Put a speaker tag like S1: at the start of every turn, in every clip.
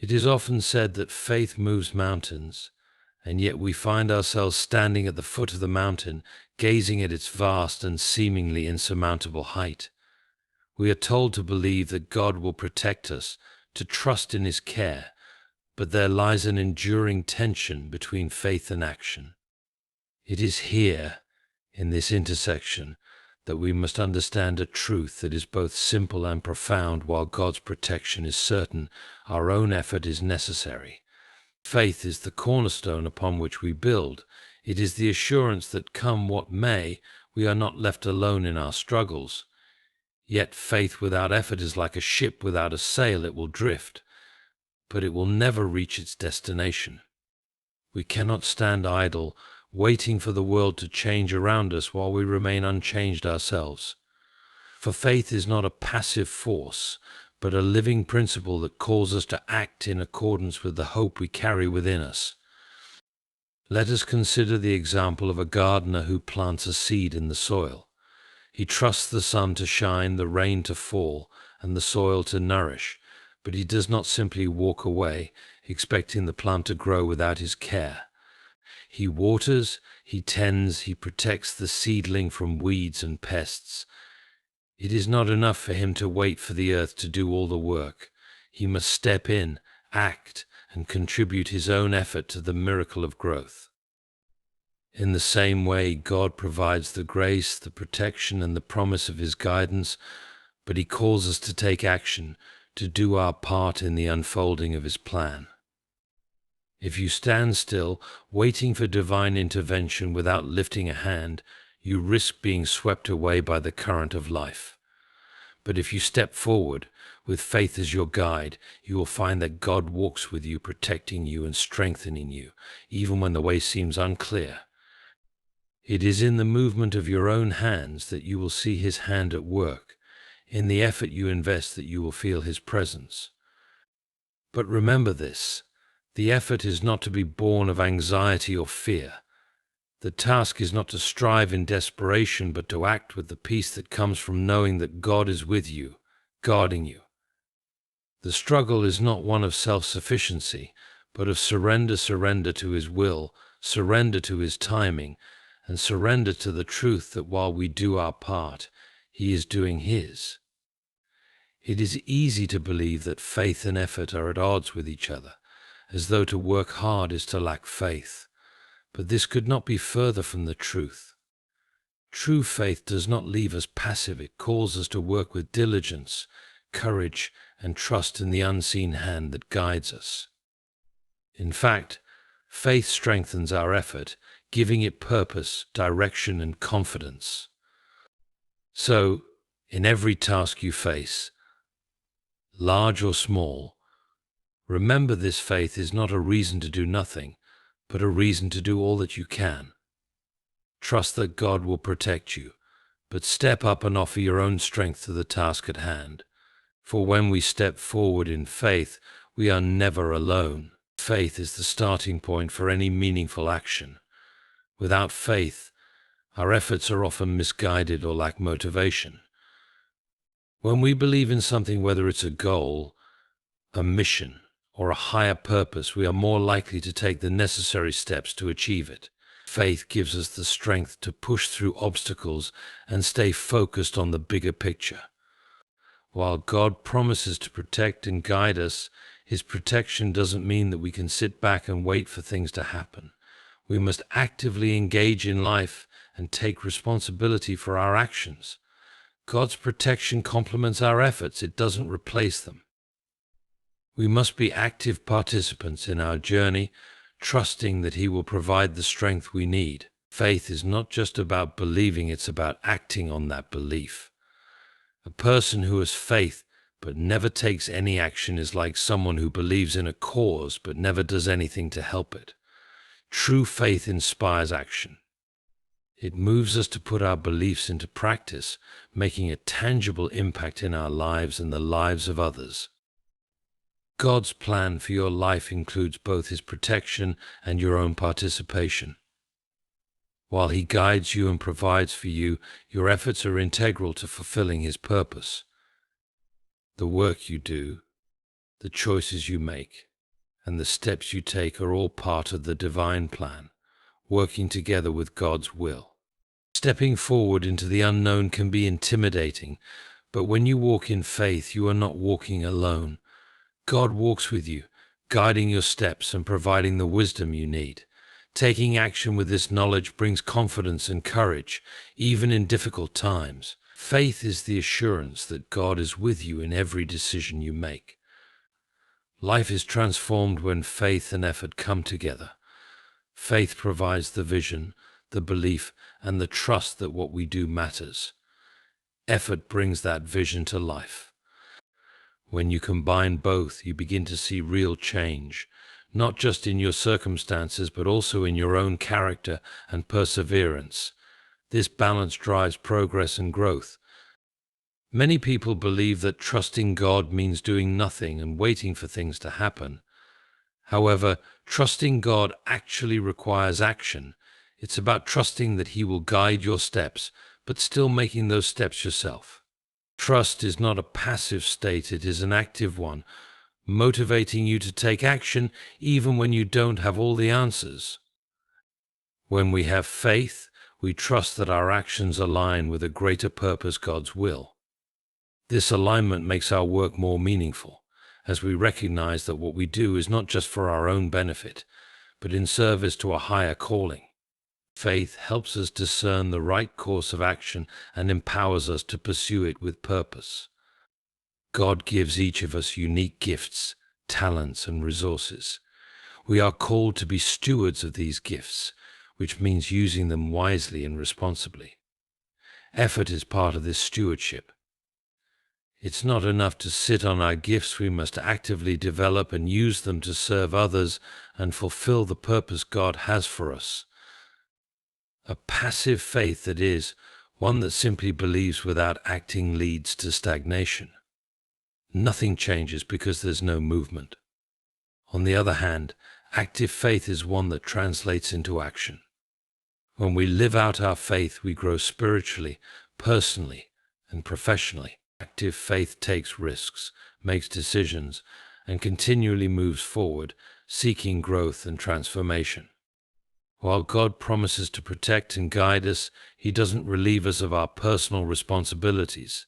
S1: It is often said that faith moves mountains, and yet we find ourselves standing at the foot of the mountain, gazing at its vast and seemingly insurmountable height. We are told to believe that God will protect us, to trust in His care, but there lies an enduring tension between faith and action. It is here, in this intersection, that we must understand a truth that is both simple and profound. While God's protection is certain, our own effort is necessary. Faith is the cornerstone upon which we build. It is the assurance that, come what may, we are not left alone in our struggles. Yet faith without effort is like a ship without a sail. It will drift, but it will never reach its destination. We cannot stand idle, waiting for the world to change around us while we remain unchanged ourselves. For faith is not a passive force, but a living principle that calls us to act in accordance with the hope we carry within us. Let us consider the example of a gardener who plants a seed in the soil. He trusts the sun to shine, the rain to fall, and the soil to nourish, but he does not simply walk away, expecting the plant to grow without his care. He waters, he tends, he protects the seedling from weeds and pests. It is not enough for him to wait for the earth to do all the work. He must step in, act, and contribute his own effort to the miracle of growth. In the same way, God provides the grace, the protection, and the promise of His guidance, but He calls us to take action, to do our part in the unfolding of His plan. If you stand still, waiting for divine intervention without lifting a hand, you risk being swept away by the current of life. But if you step forward, with faith as your guide, you will find that God walks with you, protecting you and strengthening you, even when the way seems unclear. It is in the movement of your own hands that you will see His hand at work, in the effort you invest that you will feel His presence. But remember this. The effort is not to be born of anxiety or fear. The task is not to strive in desperation, but to act with the peace that comes from knowing that God is with you, guarding you. The struggle is not one of self-sufficiency, but of surrender to His will, surrender to His timing, and surrender to the truth that while we do our part, He is doing His. It is easy to believe that faith and effort are at odds with each other, as though to work hard is to lack faith. But this could not be further from the truth. True faith does not leave us passive. It calls us to work with diligence, courage, and trust in the unseen hand that guides us. In fact, faith strengthens our effort, giving it purpose, direction, and confidence. So, in every task you face, large or small, remember this: faith is not a reason to do nothing, but a reason to do all that you can. Trust that God will protect you, but step up and offer your own strength to the task at hand. For when we step forward in faith, we are never alone. Faith is the starting point for any meaningful action. Without faith, our efforts are often misguided or lack motivation. When we believe in something, whether it's a goal, a mission, or a higher purpose, we are more likely to take the necessary steps to achieve it. Faith gives us the strength to push through obstacles and stay focused on the bigger picture. While God promises to protect and guide us, His protection doesn't mean that we can sit back and wait for things to happen. We must actively engage in life and take responsibility for our actions. God's protection complements our efforts, it doesn't replace them. We must be active participants in our journey, trusting that He will provide the strength we need. Faith is not just about believing, it's about acting on that belief. A person who has faith but never takes any action is like someone who believes in a cause but never does anything to help it. True faith inspires action. It moves us to put our beliefs into practice, making a tangible impact in our lives and the lives of others. God's plan for your life includes both His protection and your own participation. While He guides you and provides for you, your efforts are integral to fulfilling His purpose. The work you do, the choices you make, and the steps you take are all part of the divine plan, working together with God's will. Stepping forward into the unknown can be intimidating, but when you walk in faith, you are not walking alone. God walks with you, guiding your steps and providing the wisdom you need. Taking action with this knowledge brings confidence and courage, even in difficult times. Faith is the assurance that God is with you in every decision you make. Life is transformed when faith and effort come together. Faith provides the vision, the belief, and the trust that what we do matters. Effort brings that vision to life. When you combine both, you begin to see real change, not just in your circumstances, but also in your own character and perseverance. This balance drives progress and growth. Many people believe that trusting God means doing nothing and waiting for things to happen. However, trusting God actually requires action. It's about trusting that He will guide your steps, but still making those steps yourself. Trust is not a passive state, it is an active one, motivating you to take action even when you don't have all the answers. When we have faith, we trust that our actions align with a greater purpose, God's will. This alignment makes our work more meaningful, as we recognize that what we do is not just for our own benefit, but in service to a higher calling. Faith helps us discern the right course of action and empowers us to pursue it with purpose. God gives each of us unique gifts, talents, and resources. We are called to be stewards of these gifts, which means using them wisely and responsibly. Effort is part of this stewardship. It's not enough to sit on our gifts, we must actively develop and use them to serve others and fulfill the purpose God has for us. A passive faith, that is, one that simply believes without acting, leads to stagnation. Nothing changes because there's no movement. On the other hand, active faith is one that translates into action. When we live out our faith, we grow spiritually, personally, and professionally. Active faith takes risks, makes decisions, and continually moves forward, seeking growth and transformation. While God promises to protect and guide us, He doesn't relieve us of our personal responsibilities.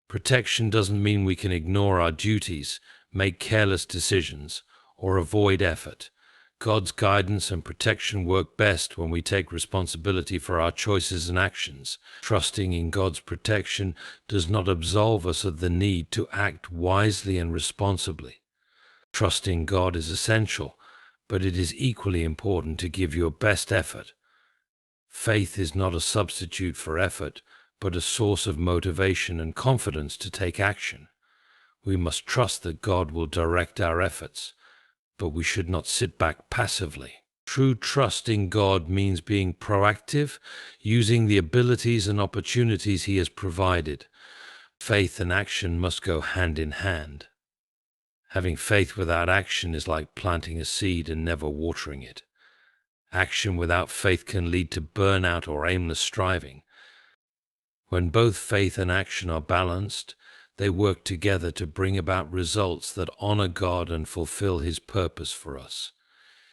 S1: Protection doesn't mean we can ignore our duties, make careless decisions, or avoid effort. God's guidance and protection work best when we take responsibility for our choices and actions. Trusting in God's protection does not absolve us of the need to act wisely and responsibly. Trusting God is essential, but it is equally important to give your best effort. Faith is not a substitute for effort, but a source of motivation and confidence to take action. We must trust that God will direct our efforts, but we should not sit back passively. True trust in God means being proactive, using the abilities and opportunities He has provided. Faith and action must go hand in hand. Having faith without action is like planting a seed and never watering it. Action without faith can lead to burnout or aimless striving. When both faith and action are balanced, they work together to bring about results that honor God and fulfill His purpose for us.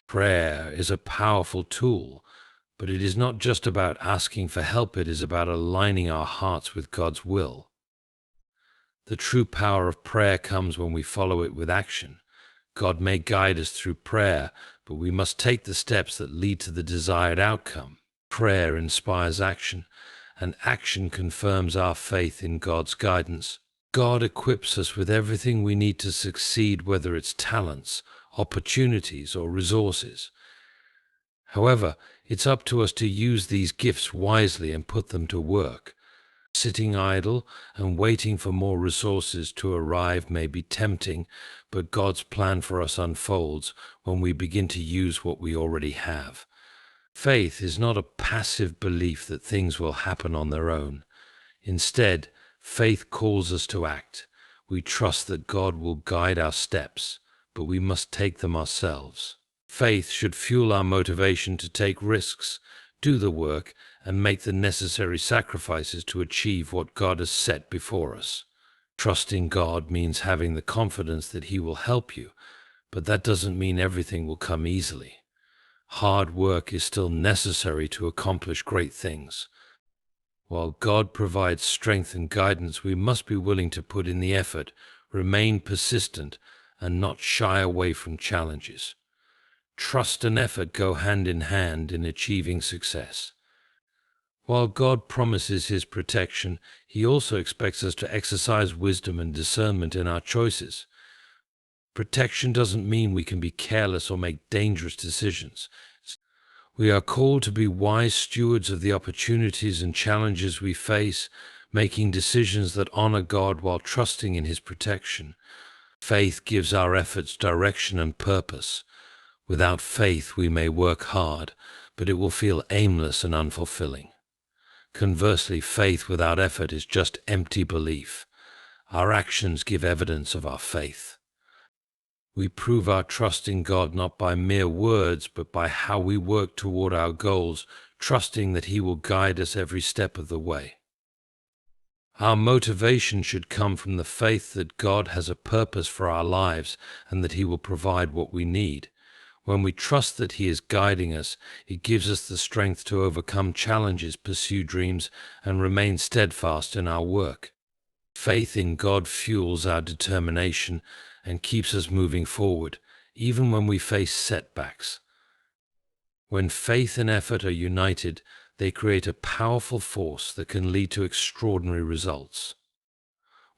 S1: Prayer is a powerful tool, but it is not just about asking for help, it is about aligning our hearts with God's will. The true power of prayer comes when we follow it with action. God may guide us through prayer, but we must take the steps that lead to the desired outcome. Prayer inspires action, and action confirms our faith in God's guidance. God equips us with everything we need to succeed, whether it's talents, opportunities, or resources. However, it's up to us to use these gifts wisely and put them to work. Sitting idle and waiting for more resources to arrive may be tempting, but God's plan for us unfolds when we begin to use what we already have. Faith is not a passive belief that things will happen on their own. Instead, faith calls us to act. We trust that God will guide our steps, but we must take them ourselves. Faith should fuel our motivation to take risks, do the work, and make the necessary sacrifices to achieve what God has set before us. Trusting God means having the confidence that He will help you, But that doesn't mean everything will come easily. Hard work is still necessary to accomplish great things. While God provides strength and guidance, we must be willing to put in the effort, remain persistent, and not shy away from challenges. Trust and effort go hand in hand in achieving success. While God promises His protection, He also expects us to exercise wisdom and discernment in our choices. Protection doesn't mean we can be careless or make dangerous decisions. We are called to be wise stewards of the opportunities and challenges we face, making decisions that honor God while trusting in His protection. Faith gives our efforts direction and purpose. Without faith, we may work hard, but it will feel aimless and unfulfilling. Conversely, faith without effort is just empty belief. Our actions give evidence of our faith. We prove our trust in God not by mere words, but by how we work toward our goals, trusting that He will guide us every step of the way. Our motivation should come from the faith that God has a purpose for our lives and that He will provide what we need. When we trust that He is guiding us, it gives us the strength to overcome challenges, pursue dreams, and remain steadfast in our work. Faith in God fuels our determination and keeps us moving forward, even when we face setbacks. When faith and effort are united, they create a powerful force that can lead to extraordinary results.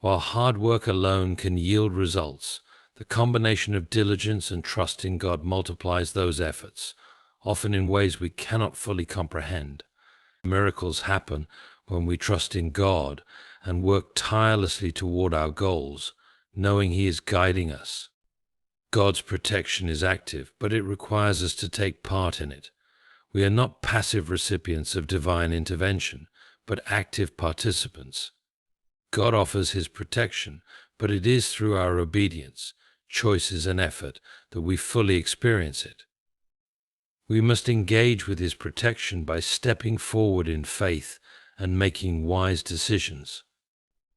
S1: While hard work alone can yield results, the combination of diligence and trust in God multiplies those efforts, often in ways we cannot fully comprehend. Miracles happen when we trust in God and work tirelessly toward our goals, knowing He is guiding us. God's protection is active, but it requires us to take part in it. We are not passive recipients of divine intervention, but active participants. God offers His protection, but it is through our obedience, choices, and effort that we fully experience it. We must engage with His protection by stepping forward in faith and making wise decisions.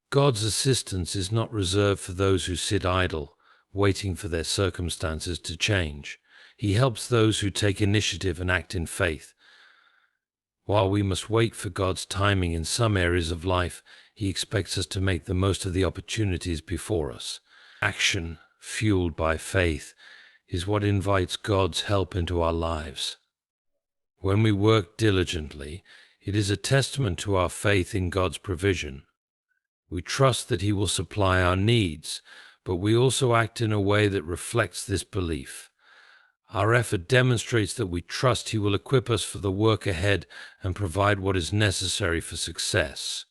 S1: God's assistance is not reserved for those who sit idle, waiting for their circumstances to change. He helps those who take initiative and act in faith. While we must wait for God's timing in some areas of life, He expects us to make the most of the opportunities before us. Action, fueled by faith, is what invites God's help into our lives. When we work diligently, it is a testament to our faith in God's provision. We trust that He will supply our needs, but we also act in a way that reflects this belief. Our effort demonstrates that we trust He will equip us for the work ahead and provide what is necessary for success.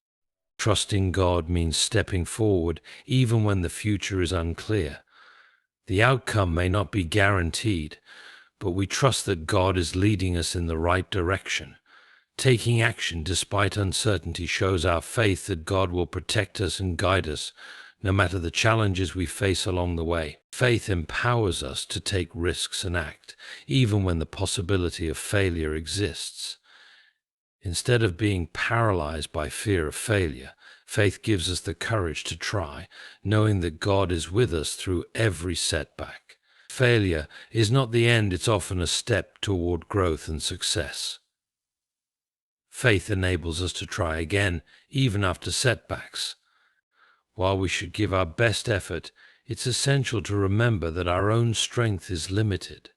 S1: Trusting God means stepping forward even when the future is unclear. The outcome may not be guaranteed, but we trust that God is leading us in the right direction. Taking action despite uncertainty shows our faith that God will protect us and guide us, no matter the challenges we face along the way. Faith empowers us to take risks and act, even when the possibility of failure exists. Instead of being paralyzed by fear of failure, faith gives us the courage to try, knowing that God is with us through every setback. Failure is not the end, it's often a step toward growth and success. Faith enables us to try again, even after setbacks. While we should give our best effort, it's essential to remember that our own strength is limited.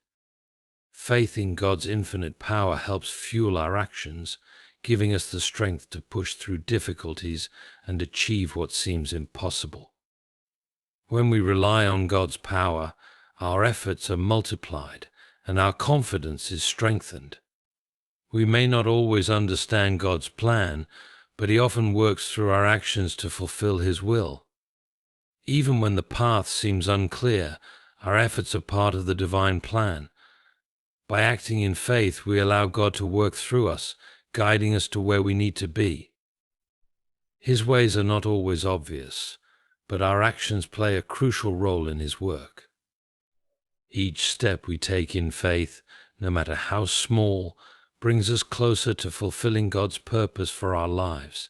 S1: Faith in God's infinite power helps fuel our actions, giving us the strength to push through difficulties and achieve what seems impossible. When we rely on God's power, our efforts are multiplied and our confidence is strengthened. We may not always understand God's plan, but He often works through our actions to fulfill His will. Even when the path seems unclear, our efforts are part of the divine plan. By acting in faith, we allow God to work through us, guiding us to where we need to be. His ways are not always obvious, but our actions play a crucial role in His work. Each step we take in faith, no matter how small, brings us closer to fulfilling God's purpose for our lives.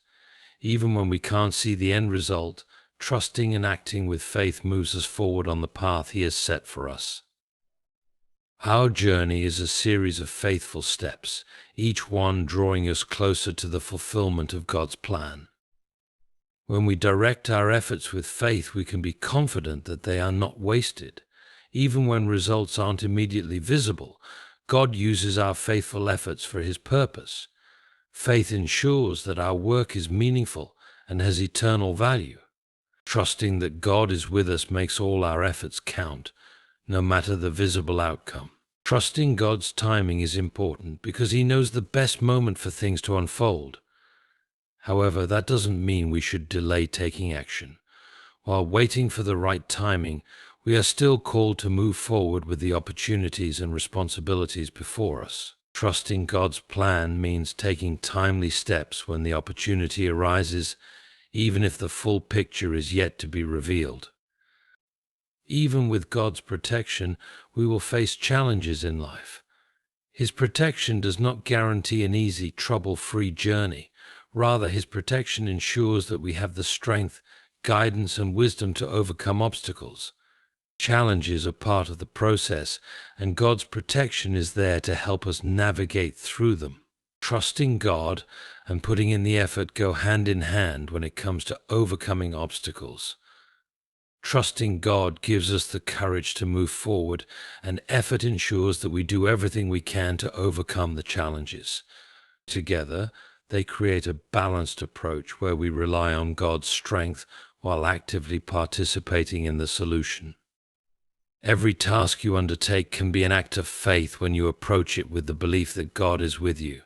S1: Even when we can't see the end result, trusting and acting with faith moves us forward on the path He has set for us. Our journey is a series of faithful steps, each one drawing us closer to the fulfillment of God's plan. When we direct our efforts with faith, we can be confident that they are not wasted. Even when results aren't immediately visible, God uses our faithful efforts for His purpose. Faith ensures that our work is meaningful and has eternal value. Trusting that God is with us makes all our efforts count, no matter the visible outcome. Trusting God's timing is important because He knows the best moment for things to unfold. However, that doesn't mean we should delay taking action. While waiting for the right timing, we are still called to move forward with the opportunities and responsibilities before us. Trusting God's plan means taking timely steps when the opportunity arises, even if the full picture is yet to be revealed. Even with God's protection, we will face challenges in life. His protection does not guarantee an easy, trouble-free journey. Rather, His protection ensures that we have the strength, guidance, and wisdom to overcome obstacles. Challenges are part of the process, and God's protection is there to help us navigate through them. Trusting God and putting in the effort go hand in hand when it comes to overcoming obstacles. Trusting God gives us the courage to move forward, and effort ensures that we do everything we can to overcome the challenges. Together, they create a balanced approach where we rely on God's strength while actively participating in the solution. Every task you undertake can be an act of faith when you approach it with the belief that God is with you.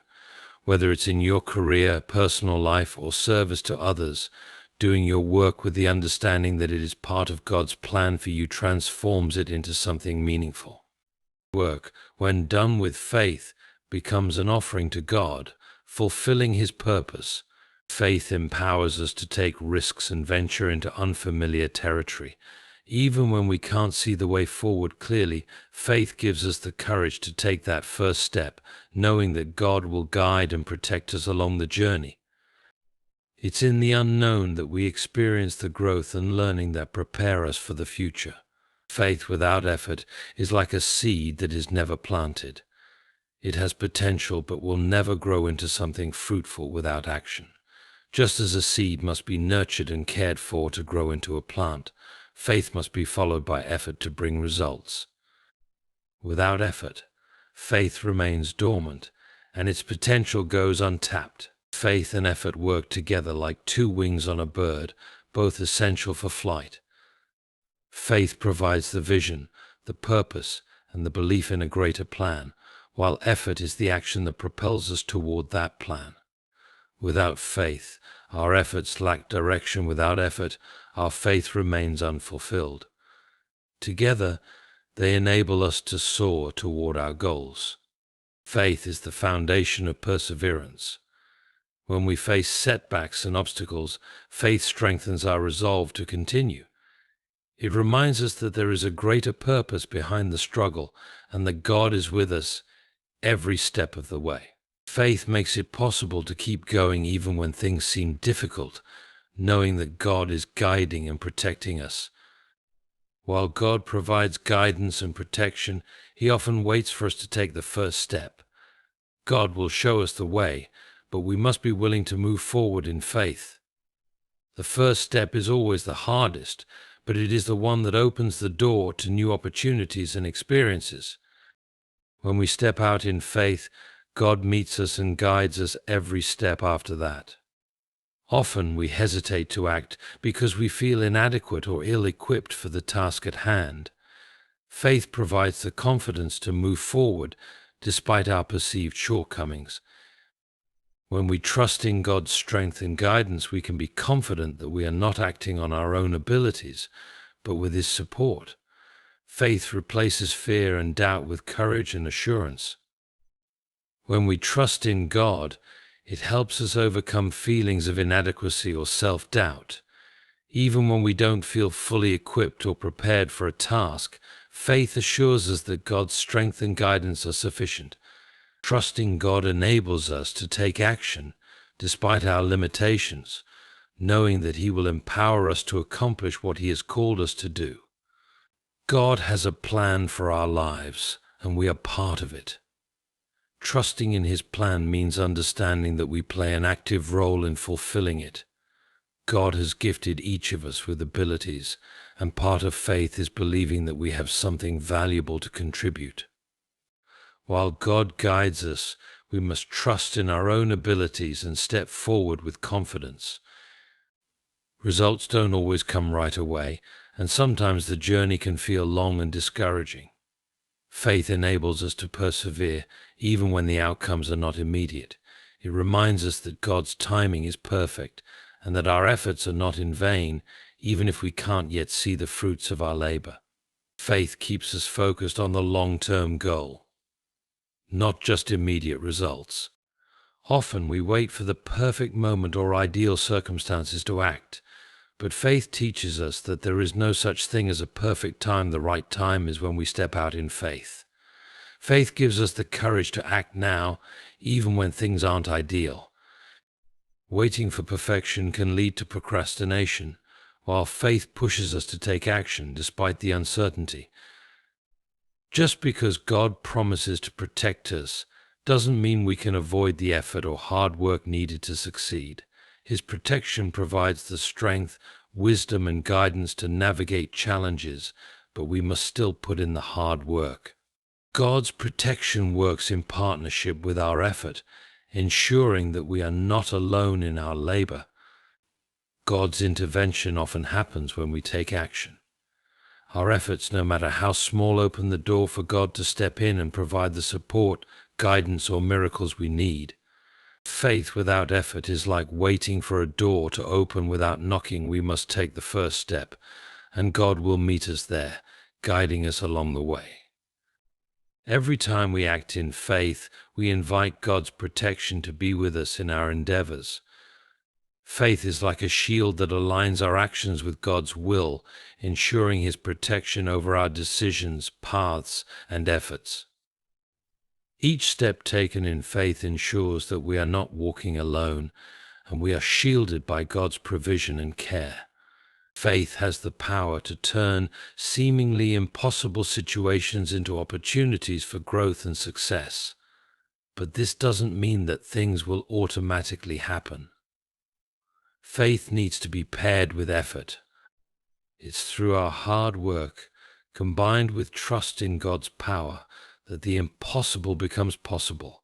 S1: Whether it's in your career, personal life, or service to others, doing your work with the understanding that it is part of God's plan for you transforms it into something meaningful. Work, when done with faith, becomes an offering to God, fulfilling His purpose. Faith empowers us to take risks and venture into unfamiliar territory. Even when we can't see the way forward clearly, faith gives us the courage to take that first step, knowing that God will guide and protect us along the journey. It's in the unknown that we experience the growth and learning that prepare us for the future. Faith without effort is like a seed that is never planted. It has potential but will never grow into something fruitful without action. Just as a seed must be nurtured and cared for to grow into a plant, faith must be followed by effort to bring results. Without effort, faith remains dormant, and its potential goes untapped. Faith and effort work together like two wings on a bird, both essential for flight. Faith provides the vision, the purpose, and the belief in a greater plan, while effort is the action that propels us toward that plan. Without faith, our efforts lack direction. Without effort, our faith remains unfulfilled. Together, they enable us to soar toward our goals. Faith is the foundation of perseverance. When we face setbacks and obstacles, faith strengthens our resolve to continue. It reminds us that there is a greater purpose behind the struggle and that God is with us every step of the way. Faith makes it possible to keep going even when things seem difficult, knowing that God is guiding and protecting us. While God provides guidance and protection, He often waits for us to take the first step. God will show us the way, but we must be willing to move forward in faith. The first step is always the hardest, but it is the one that opens the door to new opportunities and experiences. When we step out in faith, God meets us and guides us every step after that. Often we hesitate to act because we feel inadequate or ill-equipped for the task at hand. Faith provides the confidence to move forward despite our perceived shortcomings. When we trust in God's strength and guidance, we can be confident that we are not acting on our own abilities, but with His support. Faith replaces fear and doubt with courage and assurance. When we trust in God, it helps us overcome feelings of inadequacy or self-doubt. Even when we don't feel fully equipped or prepared for a task, faith assures us that God's strength and guidance are sufficient. Trusting God enables us to take action despite our limitations, knowing that He will empower us to accomplish what He has called us to do. God has a plan for our lives, and we are part of it. Trusting in His plan means understanding that we play an active role in fulfilling it. God has gifted each of us with abilities, and part of faith is believing that we have something valuable to contribute. While God guides us, we must trust in our own abilities and step forward with confidence. Results don't always come right away, and sometimes the journey can feel long and discouraging. Faith enables us to persevere even when the outcomes are not immediate. It reminds us that God's timing is perfect and that our efforts are not in vain, even if we can't yet see the fruits of our labor. Faith keeps us focused on the long-term goal, not just immediate results. Often we wait for the perfect moment or ideal circumstances to act, but faith teaches us that there is no such thing as a perfect time. The right time is when we step out in faith. Faith gives us the courage to act now, even when things aren't ideal. Waiting for perfection can lead to procrastination, while faith pushes us to take action despite the uncertainty. Just because God promises to protect us doesn't mean we can avoid the effort or hard work needed to succeed. His protection provides the strength, wisdom, and guidance to navigate challenges, but we must still put in the hard work. God's protection works in partnership with our effort, ensuring that we are not alone in our labor. God's intervention often happens when we take action. Our efforts, no matter how small, open the door for God to step in and provide the support, guidance, or miracles we need. Faith without effort is like waiting for a door to open without knocking. We must take the first step, and God will meet us there, guiding us along the way. Every time we act in faith, we invite God's protection to be with us in our endeavors. Faith is like a shield that aligns our actions with God's will, ensuring His protection over our decisions, paths, and efforts. Each step taken in faith ensures that we are not walking alone, and we are shielded by God's provision and care. Faith has the power to turn seemingly impossible situations into opportunities for growth and success. But this doesn't mean that things will automatically happen. Faith needs to be paired with effort. It's through our hard work, combined with trust in God's power, that the impossible becomes possible.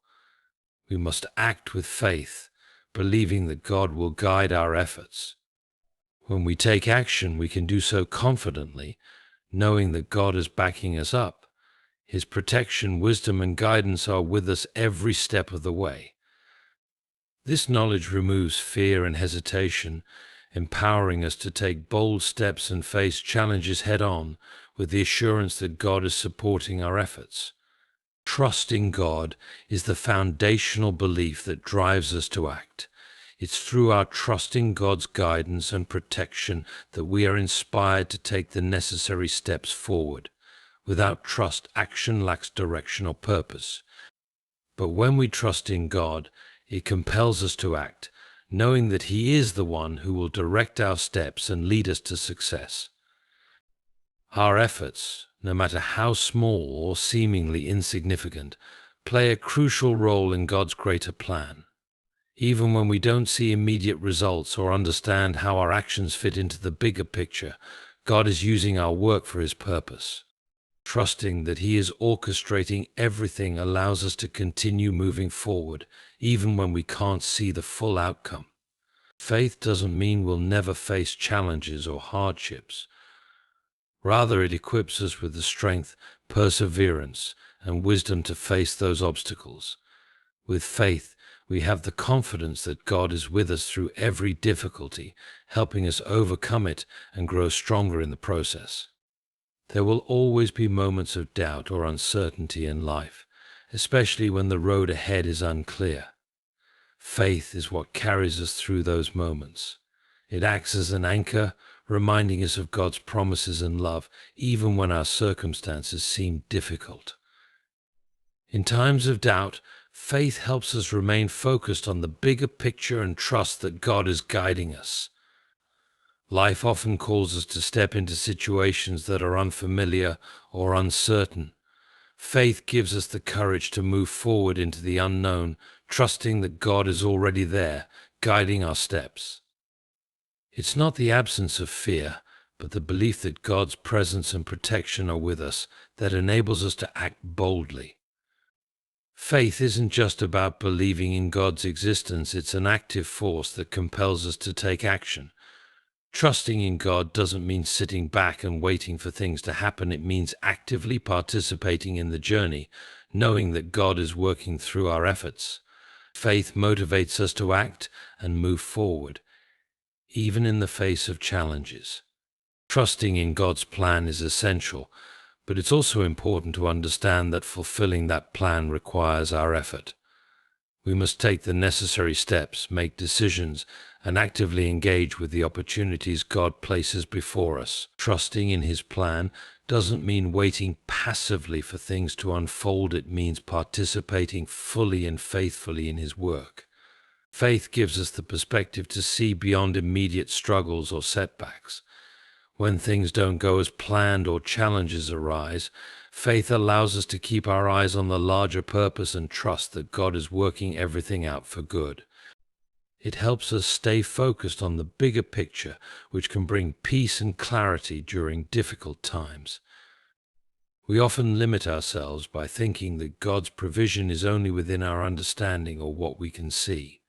S1: We must act with faith, believing that God will guide our efforts. When we take action, we can do so confidently, knowing that God is backing us up. His protection, wisdom, and guidance are with us every step of the way. This knowledge removes fear and hesitation, empowering us to take bold steps and face challenges head-on with the assurance that God is supporting our efforts. Trusting God is the foundational belief that drives us to act. It's through our trusting God's guidance and protection that we are inspired to take the necessary steps forward. Without trust, action lacks direction or purpose. But when we trust in God, it compels us to act, knowing that He is the one who will direct our steps and lead us to success. Our efforts, no matter how small or seemingly insignificant, play a crucial role in God's greater plan. Even when we don't see immediate results or understand how our actions fit into the bigger picture, God is using our work for His purpose. Trusting that He is orchestrating everything allows us to continue moving forward, even when we can't see the full outcome. Faith doesn't mean we'll never face challenges or hardships. Rather, it equips us with the strength, perseverance, and wisdom to face those obstacles. With faith, we have the confidence that God is with us through every difficulty, helping us overcome it and grow stronger in the process. There will always be moments of doubt or uncertainty in life, especially when the road ahead is unclear. Faith is what carries us through those moments. It acts as an anchor, reminding us of God's promises and love, even when our circumstances seem difficult. In times of doubt, faith helps us remain focused on the bigger picture and trust that God is guiding us. Life often calls us to step into situations that are unfamiliar or uncertain. Faith gives us the courage to move forward into the unknown, trusting that God is already there, guiding our steps. It's not the absence of fear, but the belief that God's presence and protection are with us that enables us to act boldly. Faith isn't just about believing in God's existence, it's an active force that compels us to take action. Trusting in God doesn't mean sitting back and waiting for things to happen. It means actively participating in the journey, knowing that God is working through our efforts. Faith motivates us to act and move forward, even in the face of challenges. Trusting in God's plan is essential, but it's also important to understand that fulfilling that plan requires our effort. We must take the necessary steps, make decisions, and actively engage with the opportunities God places before us. Trusting in His plan doesn't mean waiting passively for things to unfold. It means participating fully and faithfully in His work. Faith gives us the perspective to see beyond immediate struggles or setbacks. When things don't go as planned or challenges arise, faith allows us to keep our eyes on the larger purpose and trust that God is working everything out for good. It helps us stay focused on the bigger picture, which can bring peace and clarity during difficult times. We often limit ourselves by thinking that God's provision is only within our understanding or what we can see.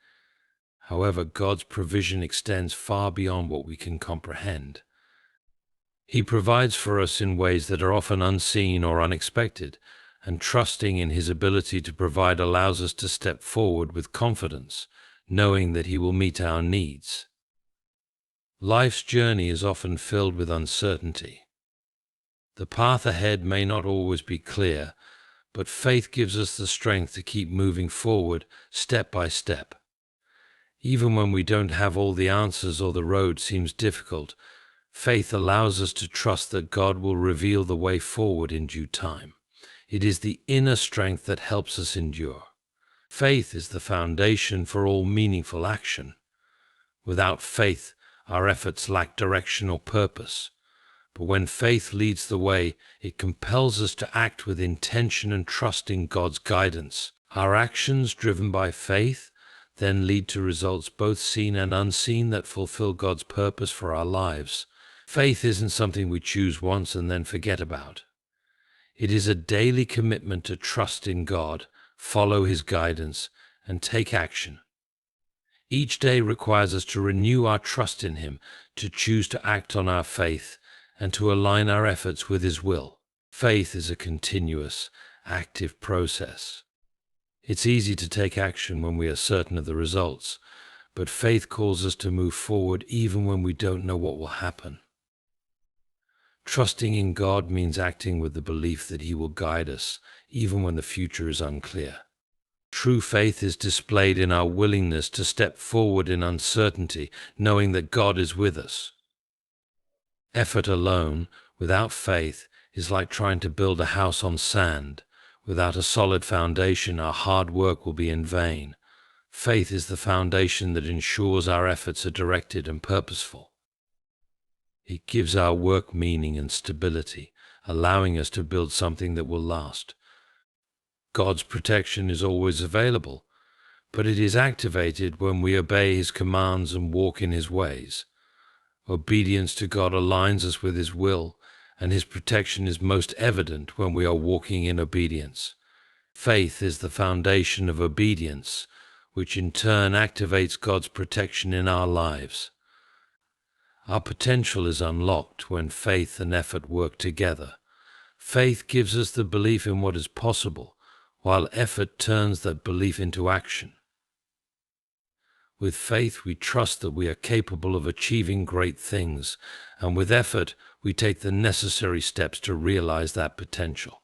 S1: However, God's provision extends far beyond what we can comprehend. He provides for us in ways that are often unseen or unexpected, and trusting in His ability to provide allows us to step forward with confidence, knowing that He will meet our needs. Life's journey is often filled with uncertainty. The path ahead may not always be clear, but faith gives us the strength to keep moving forward step by step. Even when we don't have all the answers or the road seems difficult, faith allows us to trust that God will reveal the way forward in due time. It is the inner strength that helps us endure. Faith is the foundation for all meaningful action. Without faith, our efforts lack direction or purpose. But when faith leads the way, it compels us to act with intention and trust in God's guidance. Our actions, driven by faith, then lead to results both seen and unseen that fulfill God's purpose for our lives. Faith isn't something we choose once and then forget about. It is a daily commitment to trust in God, follow His guidance, and take action. Each day requires us to renew our trust in Him, to choose to act on our faith, and to align our efforts with His will. Faith is a continuous, active process. It's easy to take action when we are certain of the results, but faith calls us to move forward even when we don't know what will happen. Trusting in God means acting with the belief that He will guide us, even when the future is unclear. True faith is displayed in our willingness to step forward in uncertainty, knowing that God is with us. Effort alone, without faith, is like trying to build a house on sand. Without a solid foundation, our hard work will be in vain. Faith is the foundation that ensures our efforts are directed and purposeful. It gives our work meaning and stability, allowing us to build something that will last. God's protection is always available, but it is activated when we obey His commands and walk in His ways. Obedience to God aligns us with His will, and His protection is most evident when we are walking in obedience. Faith is the foundation of obedience, which in turn activates God's protection in our lives. Our potential is unlocked when faith and effort work together. Faith gives us the belief in what is possible, while effort turns that belief into action. With faith, we trust that we are capable of achieving great things, and with effort, we take the necessary steps to realize that potential.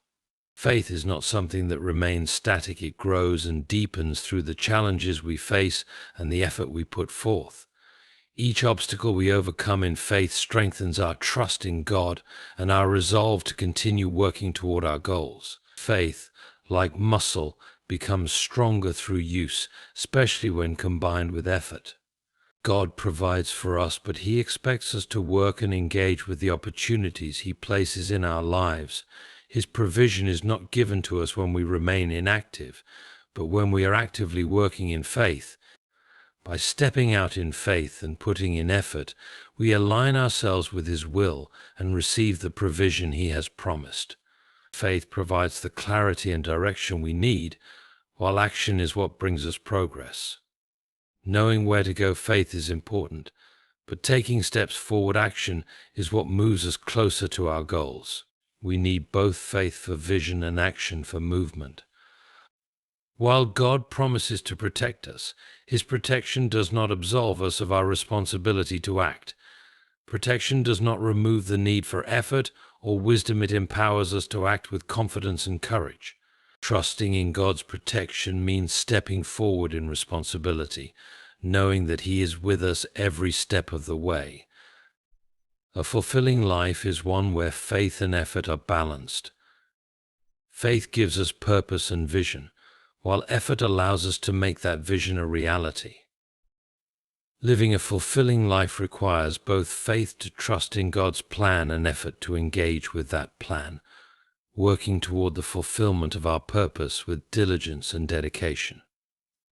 S1: Faith is not something that remains static. It grows and deepens through the challenges we face and the effort we put forth. Each obstacle we overcome in faith strengthens our trust in God and our resolve to continue working toward our goals. Faith, like muscle, becomes stronger through use, especially when combined with effort. God provides for us, but He expects us to work and engage with the opportunities He places in our lives. His provision is not given to us when we remain inactive, but when we are actively working in faith. By stepping out in faith and putting in effort, we align ourselves with His will and receive the provision He has promised. Faith provides the clarity and direction we need, while action is what brings us progress. Knowing where to go, faith is important, but taking steps forward, action, is what moves us closer to our goals. We need both faith for vision and action for movement. While God promises to protect us, His protection does not absolve us of our responsibility to act. Protection does not remove the need for effort or wisdom. It empowers us to act with confidence and courage. Trusting in God's protection means stepping forward in responsibility, knowing that He is with us every step of the way. A fulfilling life is one where faith and effort are balanced. Faith gives us purpose and vision, while effort allows us to make that vision a reality. Living a fulfilling life requires both faith to trust in God's plan and effort to engage with that plan, working toward the fulfillment of our purpose with diligence and dedication.